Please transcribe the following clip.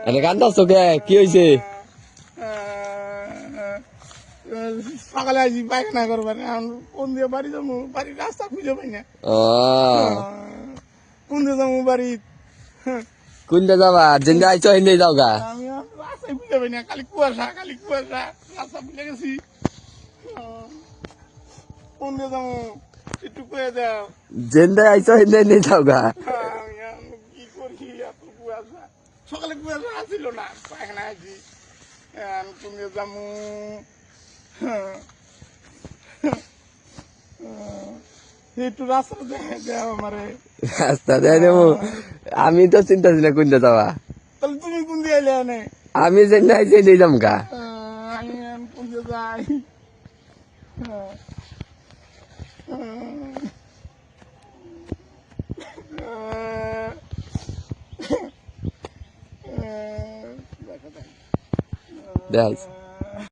এনে কান্দাছ কে কি হইছে সকালে আসি পায়খানা করবার এখন কোন দিয়ে বাড়ি যাবো বাড়ির রাস্তা খুঁজে পাই না ও কোন দিয়ে যাবো বাড়ি কোনটা যাবা যেন আইছো হিন্দে যাও গা আমি রাস্তায় খুঁজে পাই না খালি কুয়াশা রাস্তা ভুলে গেছি কোন দিয়ে যাবো একটু কয়ে দাও যেন আইছো হিন্দে যাও গা আমি এখন কি করি এত কুয়াশা সকালে কুয়াশা আসছিল না পায়খানা আছি এখন কোন দিয়ে যাবো একটু রাস্তা দেওয়া আমারে রাস্তা দেয় দেবো আমি তো চিন্তা ছিল কোনটা যাবা তাহলে তুমি কোন দিয়ে এলে এনে আমি যেন আইছি হিন্দে যাম গা আমি কোন দিয়ে যাই দেখ